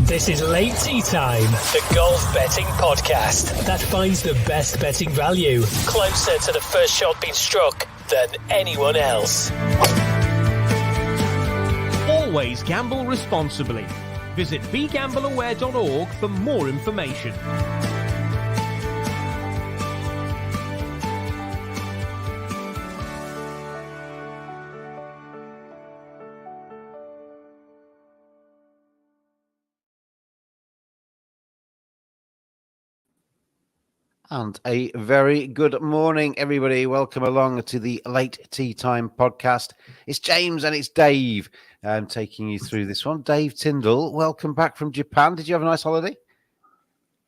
This is Late Tea Time, the golf betting podcast that finds the best betting value closer to the first shot being struck than anyone else. Always gamble responsibly. Visit begambleaware.org for more information. And a very good morning, everybody. Welcome along to the Late Tea Time podcast. It's James and it's Dave taking you through this one. Dave Tindall, welcome back from Japan. Did you have a nice holiday?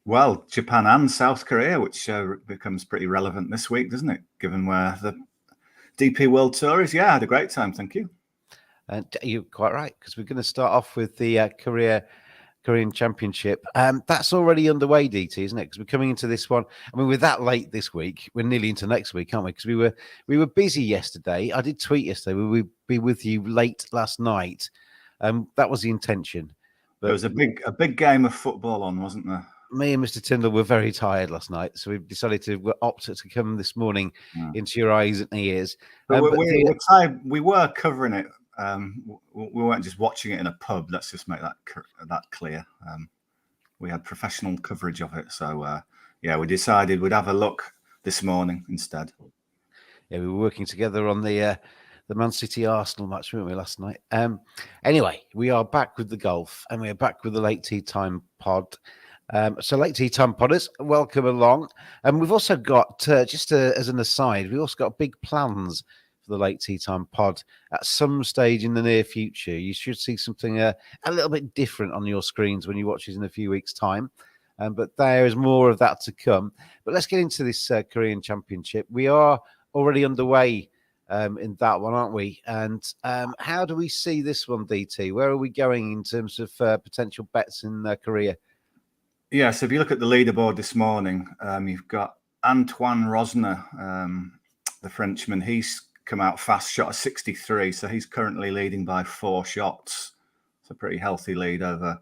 Well, Japan and South Korea, which becomes pretty relevant this week, doesn't it? Given where the DP World Tour is. Yeah, I had a great time. Thank you. You're quite right, because we're going to start off with the Korean Championship. That's already underway, DT, isn't it? Because we're coming into this one. I mean, we're that late this week. We're nearly into next week, aren't we? Because we were busy yesterday. I did tweet yesterday. We would be with you late last night. That was the intention. But there was a big game of football on, wasn't there? Me and Mr. Tindall were very tired last night, so we decided to opt to come this morning into your eyes and ears. But we were covering it. We weren't just watching it in a pub. Let's just make that clear. We had professional coverage of it. So, we decided we'd have a look this morning instead. Yeah, we were working together on the Man City Arsenal match, weren't we, last night? Anyway, we are back with the golf, and we are back with the Late Tea Time pod. So Late Tea Time podders, welcome along. And we've also got, as an aside, we've also got big plans the Late Tea Time pod at some stage in the near future. You should see something a little bit different on your screens when you watch it in a few weeks' time. But there is more of that to come. But let's get into this Korean Championship. We are already underway in that one, aren't we? And how do we see this one, DT? Where are we going in terms of potential bets in Korea? Yeah, so if you look at the leaderboard this morning, you've got Antoine Rosner, the Frenchman. He's come out fast, shot a 63, so he's currently leading by 4 shots. It's a pretty healthy lead over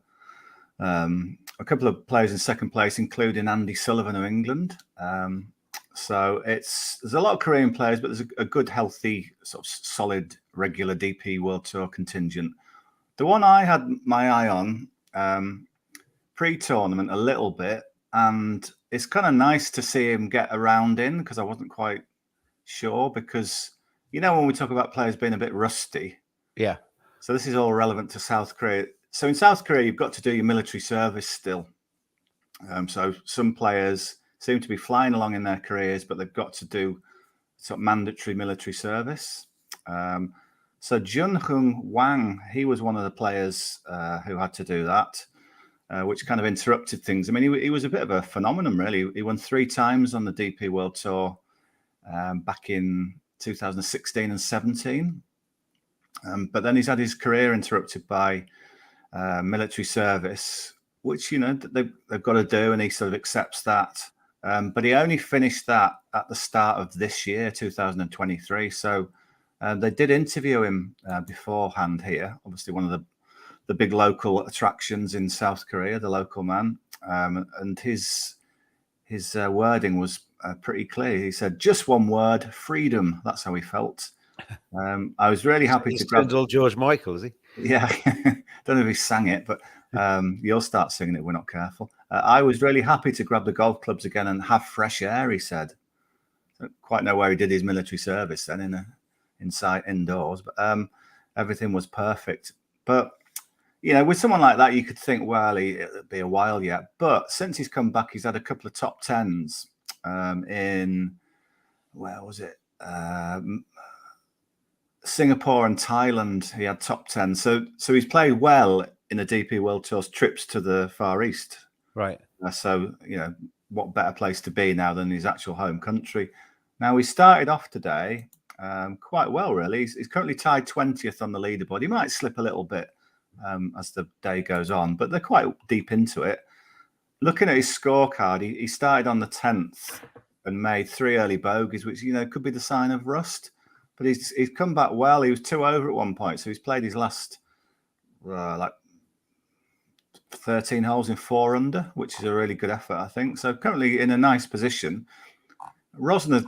a couple of players in second place, including Andy Sullivan of England. So there's a lot of Korean players, but there's a good, healthy, sort of solid, regular DP World Tour contingent. The one I had my eye on pre-tournament a little bit, and it's kind of nice to see him get a round in, because I wasn't quite sure, because you know, when we talk about players being a bit rusty. Yeah. So this is all relevant to South Korea. So in South Korea, you've got to do your military service still. So some players seem to be flying along in their careers, but they've got to do sort of mandatory military service. So Jun-Hung Wang, he was one of the players who had to do that, which kind of interrupted things. I mean, he was a bit of a phenomenon, really. He won 3 times on the DP World Tour back in 2016 and 17, but then he's had his career interrupted by military service, which they've got to do, and he sort of accepts that. But he only finished that at the start of this year, 2023. So they did interview him beforehand here. Obviously, one of the big local attractions in South Korea, the local man, and his wording was pretty clear. He said, just one word, freedom. That's how he felt. I was really happy to grab George Michael, is he? Yeah. Don't know if he sang it, but you'll start singing it. We're not careful. I was really happy to grab the golf clubs again and have fresh air, he said. Don't quite know where he did his military service then, inside indoors, but everything was perfect. But with someone like that, you could think, well, it'll be a while yet. But since he's come back, he's had a couple of top 10s in, where was it? Singapore and Thailand. He had top 10. So he's played well in the DP World Tour's trips to the Far East. Right. So, what better place to be now than his actual home country? Now, he started off today quite well, really. He's currently tied 20th on the leaderboard. He might slip a little bit as the day goes on, but they're quite deep into it. Looking at his scorecard, he started on the 10th and made 3 early bogeys, which, could be the sign of rust. But he's come back well. He was 2 over at one point, so he's played his last 13 holes in 4 under, which is a really good effort, I think. So currently in a nice position. Rosner,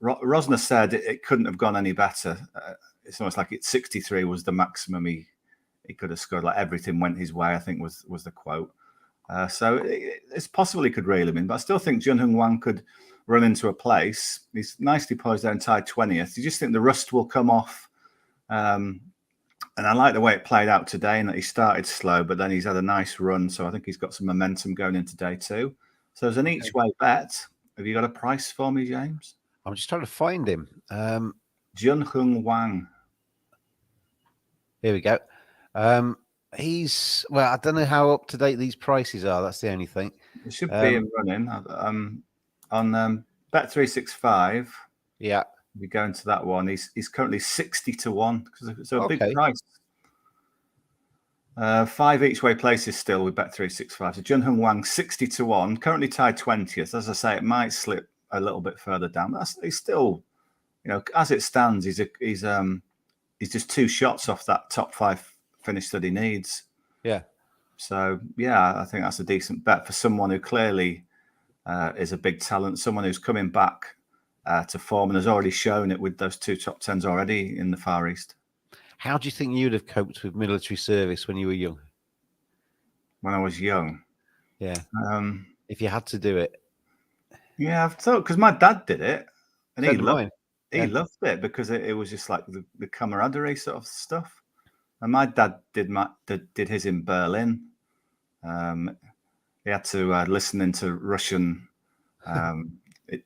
Rosner said it couldn't have gone any better. It's almost like 63 was the maximum he could have scored. Like everything went his way, I think was the quote. So it's possible he could reel him in, but I still think Jun Hung Wang could run into a place. He's nicely poised there and tied 20th. You just think the rust will come off. And I like the way it played out today, and that he started slow, but then he's had a nice run. So I think he's got some momentum going into day 2. So there's an each way bet. Have you got a price for me, James? I'm just trying to find him. Jun Hung Wang. Here we go. He's, well, I don't know how up to date these prices are. That's the only thing. It should be in running on Bet365. Yeah. We go into that one. He's currently 60 to 1. So a big price. 5 each way places still with Bet365. So Jun Hung Wang 60 to 1, currently tied 20th. As I say, it might slip a little bit further down. He's still, as it stands, he's just 2 shots off that top 5 finish that he needs. Yeah. So I think that's a decent bet for someone who clearly is a big talent, someone who's coming back to form and has already shown it with those 2 top 10s already in the Far East. How do you think you'd have coped with military service when you were young? When I was young? Yeah. If you had to do it. Yeah, I've thought, because my dad did it, and So he did loved it because it was just like the camaraderie sort of stuff. And my dad did his in Berlin. He had to listen into Russian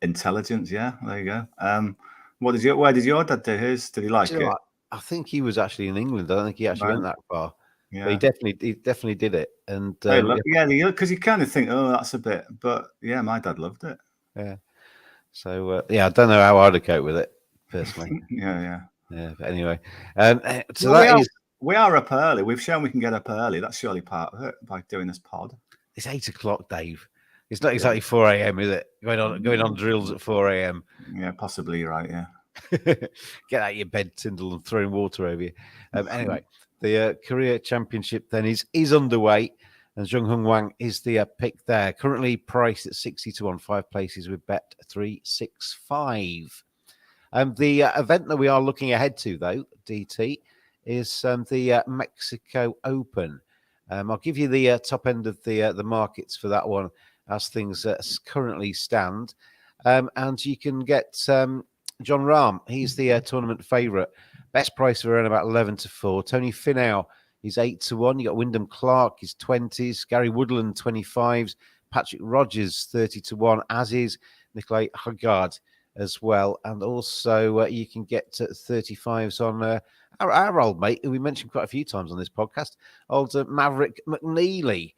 intelligence. Yeah, there you go. Where did your dad do his? Did he like it? I think he was actually in England. I don't think he actually went that far. Yeah, but he definitely did it. And because you kind of think, oh, that's a bit, but yeah, my dad loved it. Yeah. So I don't know how I'd have coped with it personally. Yeah. But anyway, so we are up early. We've shown we can get up early. That's surely part of it by doing this pod. It's 8 o'clock, Dave. It's not exactly 4 a.m., is it? Going on drills at 4 a.m. Yeah, possibly you're right. Yeah. Get out of your bed, Tindall, and throwing water over you. Anyway, the Korea Championship then is underway, and Jun Hung Wang is the pick there. Currently priced at 60 to 1, 5 places with Bet365. The event that we are looking ahead to, though, DT, is the Mexico Open. I'll give you the top end of the markets for that one as things currently stand, and you can get John Rahm. He's the tournament favourite. Best price around about 11 to 4. Tony Finau, he's 8 to 1. You got Wyndham Clark, he's 20s. Gary Woodland, 25s. Patrick Rogers, 30 to 1. As is Nicolai Haggard as well. And also you can get 35s on our old mate, who we mentioned quite a few times on this podcast, old Maverick McNeely.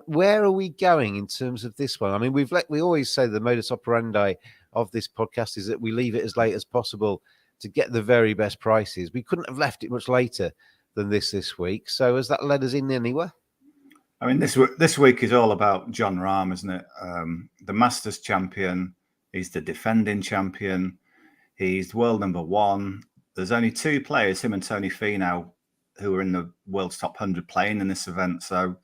Where are we going in terms of this one? I mean, we always say the modus operandi of this podcast is that we leave it as late as possible to get the very best prices. We couldn't have left it much later than this week. So has that led us in anywhere? I mean, this week is all about John Rahm, isn't it? The Masters champion. He's the defending champion. He's world number 1. There's only 2 players, him and Tony Finau, who are in the world's top 100 playing in this event. So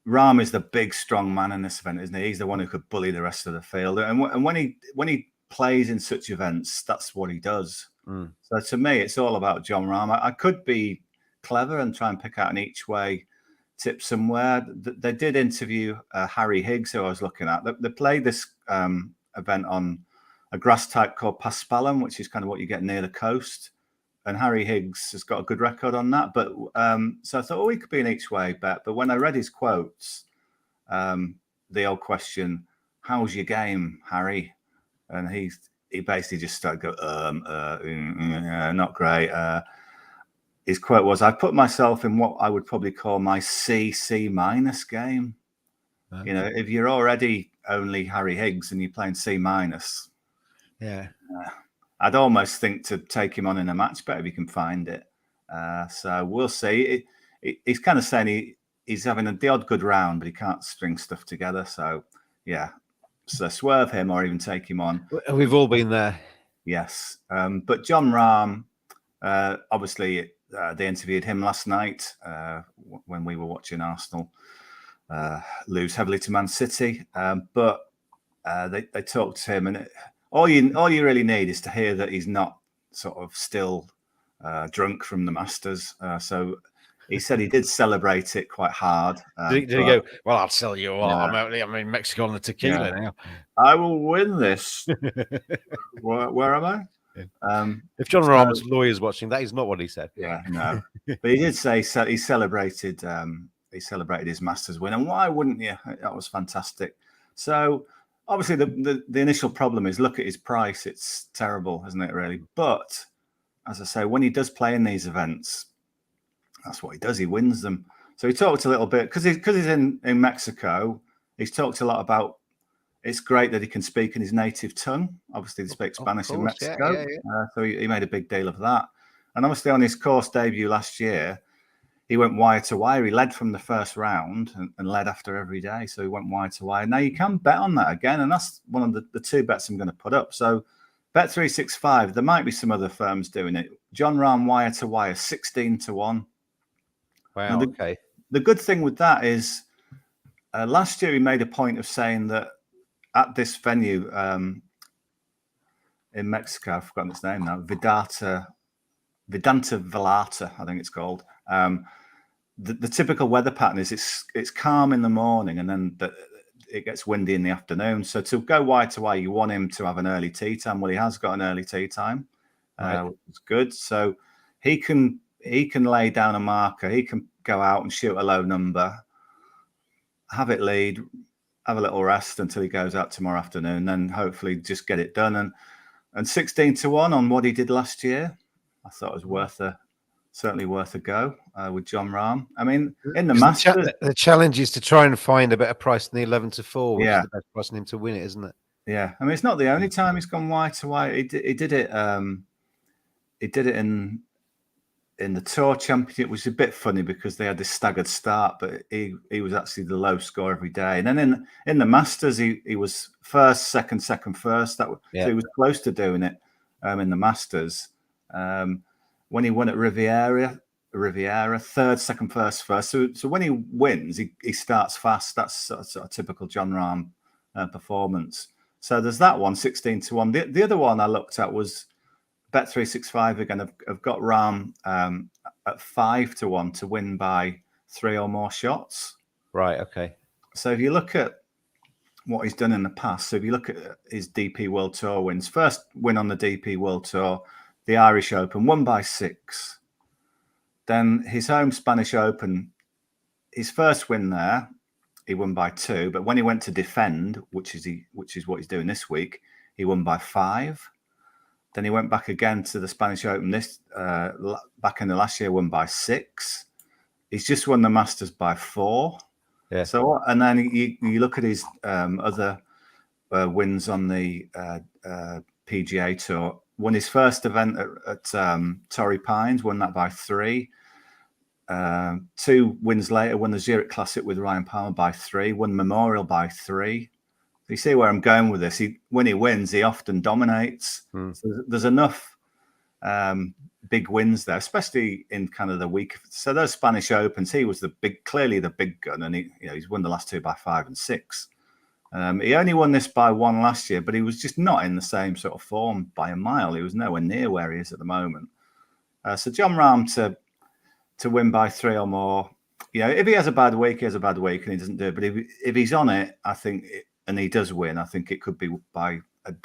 Rahm is the big, strong man in this event, isn't he? He's the one who could bully the rest of the field. And when he plays in such events, that's what he does. So to me, it's all about John Rahm. I could be clever and try and pick out an each way tip somewhere. They did interview Harry Higgs, who I was looking at. They played this event on a grass type called Paspalum, which is kind of what you get near the coast. And Harry Higgs has got a good record on that. But so I thought, he could be an each way bet. But when I read his quotes, the old question, how's your game, Harry? And he basically just started going, not great. His quote was, I put myself in what I would probably call my C- game. Okay. If you're already only Harry Higgs and you're playing C-, yeah, I'd almost think to take him on in a match bet if you can find it. So we'll see. He's kind of saying he's having the odd good round, but he can't string stuff together. So, yeah. So swerve him or even take him on. We've all been there. Yes. But John Rahm, obviously, they interviewed him last night when we were watching Arsenal lose heavily to Man City. But they talked to him, and all you really need is to hear that he's not sort of still drunk from the Masters. So he said he did celebrate it quite hard. Did he go, well, I'll tell you what, Yeah. I'm in Mexico on the tequila now. I will win this. Where am I? If John Rahm's lawyer's watching, that is not what he said. Yeah, no. But he did say he celebrated his Masters win, and why wouldn't you? That was fantastic. So obviously the initial problem is, look at his price. It's terrible, isn't it, really? But as I say, when he does play in these events, that's what he does. He wins them. So he talked a little bit, because he's in Mexico, he's talked a lot about it's great that he can speak in his native tongue. Obviously, they speak Spanish in Mexico. Yeah. So he made a big deal of that. And obviously on his course debut last year, he went wire to wire. He led from the first round and led after every day. So he went wire to wire. Now you can bet on that again. And that's one of the two bets I'm going to put up. So Bet365, there might be some other firms doing it. Jon Rahm wire to wire, 16-1. Wow, okay. The good thing with that is last year he made a point of saying that at this venue in Mexico, I've forgotten its name now, Vedanta Velata, I think it's called. The typical weather pattern is it's calm in the morning, and then it gets windy in the afternoon. So to go wide to wide, you want him to have an early tee time. Well, he has got an early tee time, which is good. So he can lay down a marker. He can go out and shoot a low number, have it lead, have a little rest until he goes out tomorrow afternoon, then hopefully just get it done. And 16-1 on what he did last year, I thought it was certainly worth a go with Jon Rahm. I mean, in the Masters, the challenge is to try and find a better price than the 11-4, which is the best price on him to win it, isn't it? Yeah, I mean, it's not the only time he's gone wide to wide. He did it. He did it in the Tour Championship, which is a bit funny because they had this staggered start, but he was actually the low score every day. And then in the Masters, he was first, second, first. So he was close to doing it in the Masters. When he won at Riviera, third, second, first. So when he wins, he starts fast. That's sort of typical Jon Rahm performance. So there's that one, 16-1. The other one I looked at was Bet365 again. I've got Rahm at 5-1 to win by 3 or more shots. Right. Okay. So if you look at what he's done in the past, so if you look at his DP World Tour wins, first win on the DP World Tour, the Irish Open, won by 6. Then his home Spanish Open, his first win there, he won by 2. But when he went to defend, which is what he's doing this week, he won by 5. Then he went back again to the Spanish Open back in the last year, won by 6. He's just won the Masters by 4. Yeah. So and then you look at his other wins on the PGA Tour. Won his first event at Torrey Pines, won that by 3. 2 wins later, won the Zurich Classic with Ryan Palmer by 3. Won Memorial by 3. You see where I'm going with this? When he wins, he often dominates. So there's enough big wins there, especially in kind of the week. So those Spanish Opens, he was clearly the big gun, and he's won the last 2 by 5 and 6. He only won this by 1 last year, but he was just not in the same sort of form by a mile. He was nowhere near where he is at the moment. So Jon Rahm to win by 3 or more. If he has a bad week, he has a bad week, and he doesn't do it. But if he's on it, I think. And he does win, I think it could be by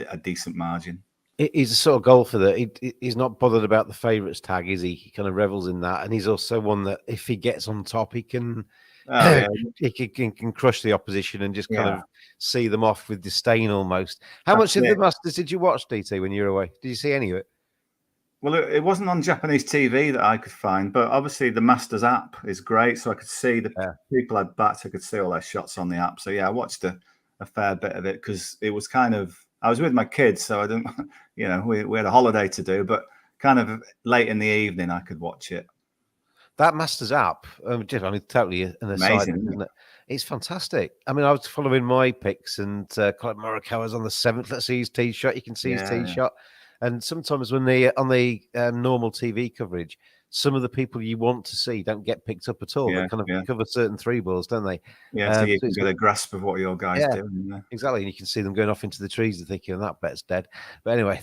a decent margin. He's a sort of golfer that he's not bothered about the favourites tag, is he? He kind of revels in that. And he's also one that if he gets on top, he can he can crush the opposition and just kind of see them off with disdain almost. How much of the Masters did you watch, DT, when you were away? Did you see any of it? Well, it wasn't on Japanese TV that I could find, but obviously the Masters app is great. So I could see the people I'd backed, I could see all their shots on the app. So I watched a fair bit of it because it was kind of, I was with my kids, so I didn't, we had a holiday to do, but kind of late in the evening I could watch it. That Masters app, totally an aside, amazing, isn't it? It's fantastic. I mean, I was following my picks, and Colin Morikawa's on the 7th. Let's see his tee shot. You can see his tee shot. And sometimes when on the normal TV coverage, some of the people you want to see don't get picked up at all. Yeah, They kind of yeah. cover certain 3 balls, don't they? Yeah, so you so can it's get a grasp of what your guys Yeah. doing. Yeah. exactly, and you can see them going off into the trees and thinking, that bet's dead. But anyway,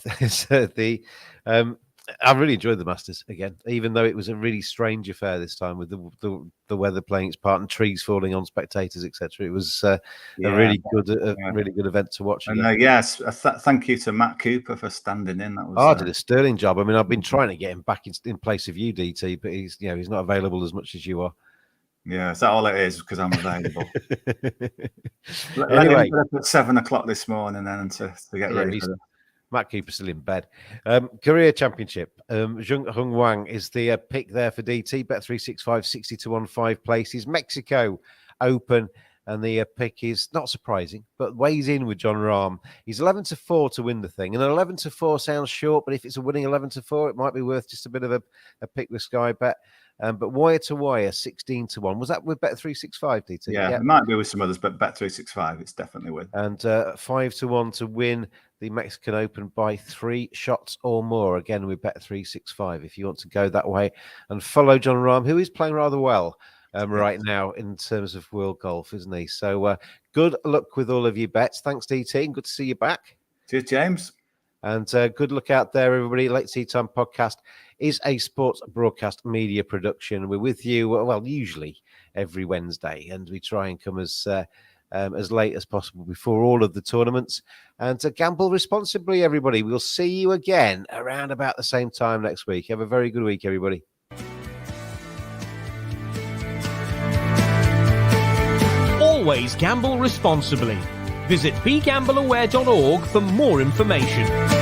I really enjoyed the Masters again, even though it was a really strange affair this time with the weather playing its part and trees falling on spectators, etc. It was a really good event to watch again. And yes, thank you to Matt Cooper for standing in. That was I did a sterling job. I mean, I've been trying to get him back in place of you, DT, but he's not available as much as you are. Yeah, is that all it is? Because I'm available. Anyway, let him at 7 o'clock this morning then to get ready for this. Matt Cooper's still in bed. Career Championship. Zheng Hung Wang is the pick there for DT. Bet365, 60 to 1, 5 places. Mexico Open. And the pick is not surprising, but weighs in with John Rahm. He's 11 to 4 to win the thing. And 11 to 4 sounds short, but if it's a winning 11 to 4, it might be worth just a bit of a pick with Sky Bet. But wire to wire, 16 to 1. Was that with Bet365, DT? Yeah, it might be with some others, but Bet365, it's definitely with. And 5 to 1 to win the Mexican Open by 3 shots or more. Again, with Bet365, if you want to go that way and follow John Rahm, who is playing rather well right now in terms of world golf, isn't he? So good luck with all of your bets. Thanks, DT, and good to see you back. Cheers, James. And good luck out there, everybody. Late Tea Time Podcast is a sports broadcast media production. We're with you, well, usually every Wednesday, and we try and come as late as possible before all of the tournaments. And to gamble responsibly, everybody. We'll see you again around about the same time next week. Have a very good week, everybody. Always gamble responsibly. Visit begambleaware.org for more information.